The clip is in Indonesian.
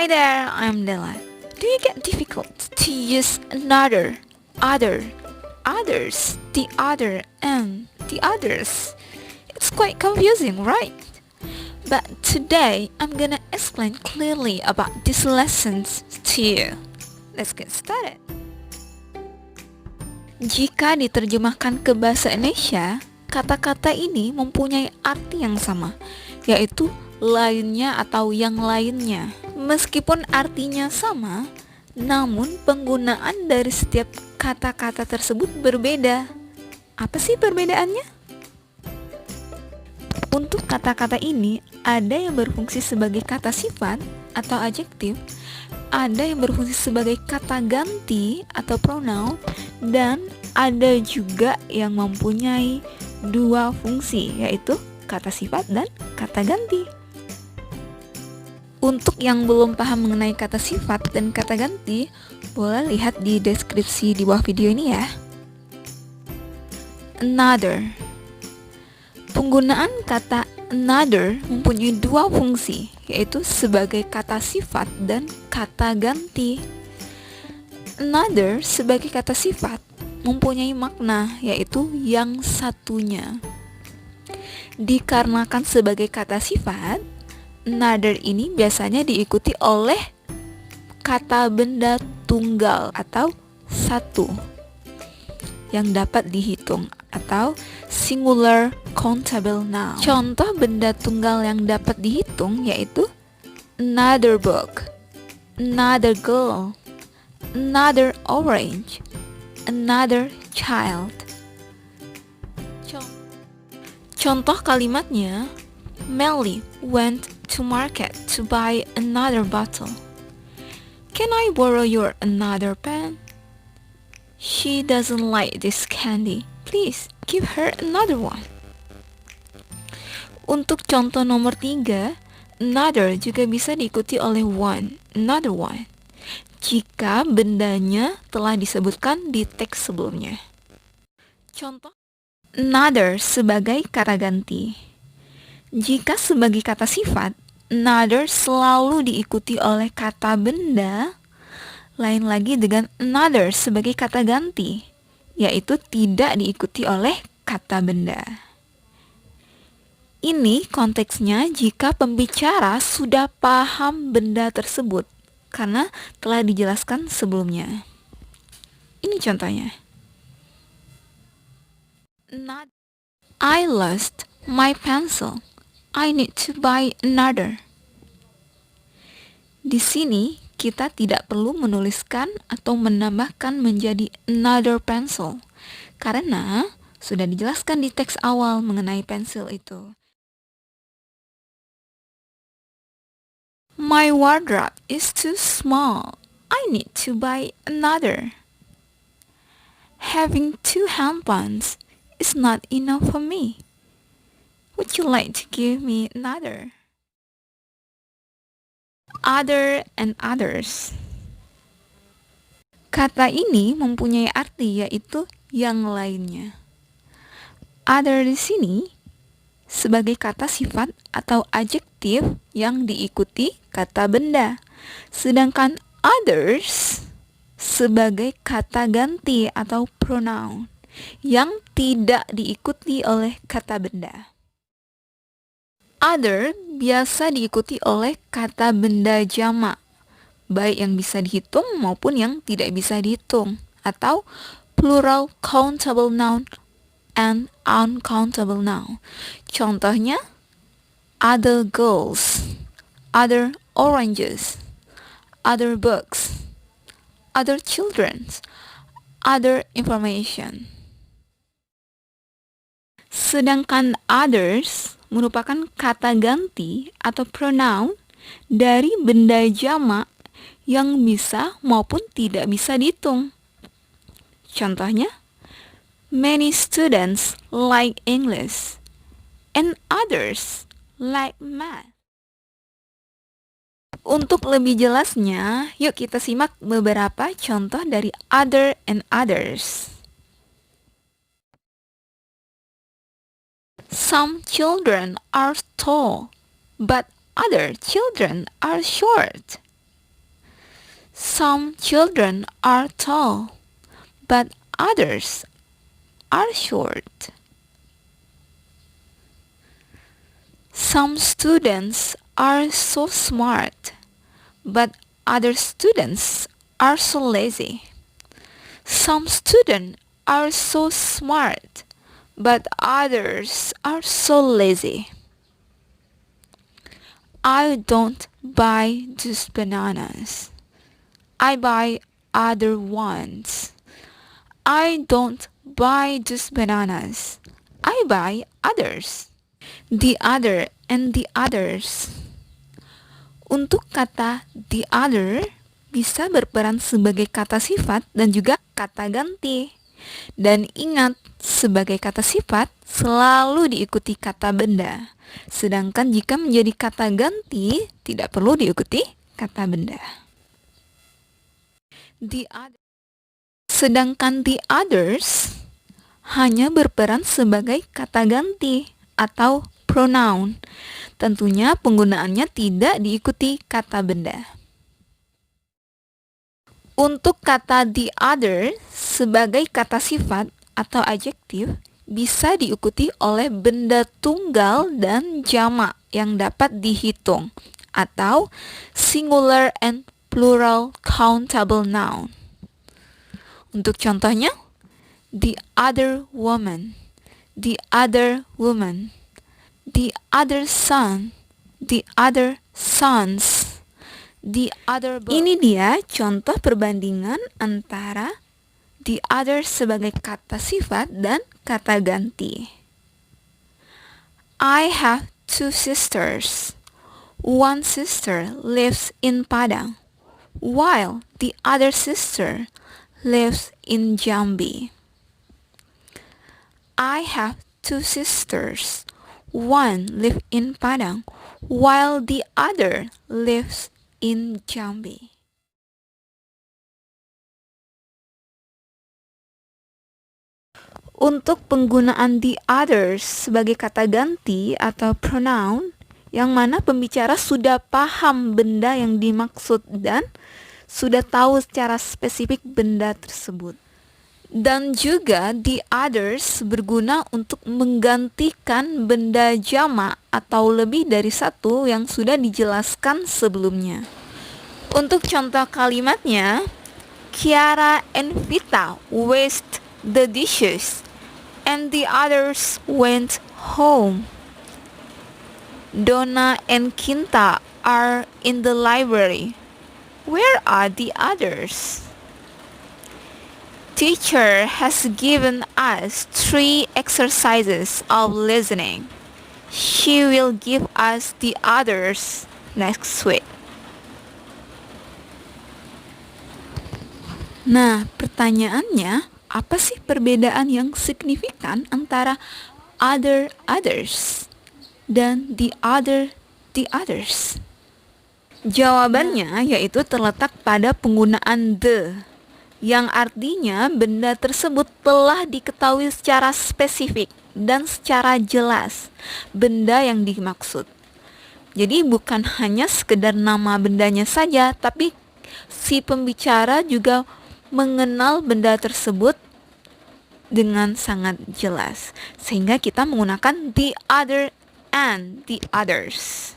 Hi there, I'm Della. Do you get difficult to use another, other, others, the other, and the others? It's quite confusing, right? But today, I'm gonna explain clearly about these lessons to you. Let's get started. Jika diterjemahkan ke bahasa Indonesia, kata-kata ini mempunyai arti yang sama, yaitu lainnya atau yang lainnya. Meskipun artinya sama, namun penggunaan dari setiap kata-kata tersebut berbeda. Apa sih perbedaannya? Untuk kata-kata ini, ada yang berfungsi sebagai kata sifat atau adjektif, ada yang berfungsi sebagai kata ganti atau pronoun, dan ada juga yang mempunyai dua fungsi, yaitu kata sifat dan kata ganti. Untuk yang belum paham mengenai kata sifat dan kata ganti, boleh lihat di deskripsi di bawah video ini ya. Another. Penggunaan kata another mempunyai dua fungsi, yaitu sebagai kata sifat dan kata ganti. Another sebagai kata sifat mempunyai makna, yaitu yang satunya. Dikarenakan sebagai kata sifat, another ini biasanya diikuti oleh kata benda tunggal atau satu yang dapat dihitung atau singular countable noun. Contoh benda tunggal yang dapat dihitung yaitu another book, another girl, another orange, another child. Contoh kalimatnya, Melly went to market to buy another bottle. Can I borrow your another pen? She doesn't like this candy. Please give her another one. Untuk contoh nomor 3, another juga bisa diikuti oleh one, another one, jika bendanya telah disebutkan di teks sebelumnya. Contoh, another sebagai kata ganti. Jika sebagai kata sifat, another selalu diikuti oleh kata benda, lain lagi dengan another sebagai kata ganti, yaitu tidak diikuti oleh kata benda. Ini konteksnya jika pembicara sudah paham benda tersebut, karena telah dijelaskan sebelumnya. Ini contohnya. I lost my pencil. I need to buy another. Di sini kita tidak perlu menuliskan atau menambahkan menjadi another pencil karena sudah dijelaskan di teks awal mengenai pensil itu. My wardrobe is too small. I need to buy another. Having 2 handphones is not enough for me. Would you like to give me another? Other and others. Kata ini mempunyai arti yaitu yang lainnya. Other di sini sebagai kata sifat atau adjektif yang diikuti kata benda. Sedangkan others sebagai kata ganti atau pronoun yang tidak diikuti oleh kata benda. Other biasa diikuti oleh kata benda jamak, baik yang bisa dihitung maupun yang tidak bisa dihitung, atau plural countable noun and uncountable noun. Contohnya, other girls, other oranges, other books, other children, other information. Sedangkan others merupakan kata ganti atau pronoun dari benda jamak yang bisa maupun tidak bisa dihitung. Contohnya, many students like English and others like math. Untuk lebih jelasnya, yuk kita simak beberapa contoh dari other and others. Some children are tall, but other children are short. Some children are tall, but others are short. Some students are so smart, but other students are so lazy. Some students are so smart, but others are so lazy. I don't buy these bananas. I buy other ones. I don't buy these bananas. I buy others. The other and the others. Untuk kata the other bisa berperan sebagai kata sifat dan juga kata ganti. Dan ingat, sebagai kata sifat selalu diikuti kata benda. Sedangkan jika menjadi kata ganti, tidak perlu diikuti kata benda. The other. Sedangkan the others hanya berperan sebagai kata ganti atau pronoun. Tentunya penggunaannya tidak diikuti kata benda. Untuk kata the other sebagai kata sifat atau adjektif bisa diikuti oleh benda tunggal dan jamak yang dapat dihitung atau singular and plural countable noun. Untuk contohnya, the other woman, the other woman, the other son, the other sons, the other book. Ini dia contoh perbandingan antara the other sebagai kata sifat dan kata ganti. I have 2 sisters. One sister lives in Padang, while the other sister lives in Jambi. I have 2 sisters. One lives in Padang, while the other lives in Jambi. Untuk penggunaan the others sebagai kata ganti atau pronoun, yang mana pembicara sudah paham benda yang dimaksud dan sudah tahu secara spesifik benda tersebut. Dan juga the others berguna untuk menggantikan benda jamak atau lebih dari satu yang sudah dijelaskan sebelumnya. Untuk contoh kalimatnya, Kiara and Vita washed the dishes and the others went home. Donna and Kinta are in the library. Where are the others? Teacher has given us 3 exercises of listening. She will give us the others next week. Nah, pertanyaannya, apa sih perbedaan yang signifikan antara others dan the others? Jawabannya yaitu terletak pada penggunaan the, yang artinya benda tersebut telah diketahui secara spesifik dan secara jelas benda yang dimaksud. Jadi bukan hanya sekedar nama bendanya saja, tapi si pembicara juga mengenal benda tersebut dengan sangat jelas, sehingga kita menggunakan the other and the others.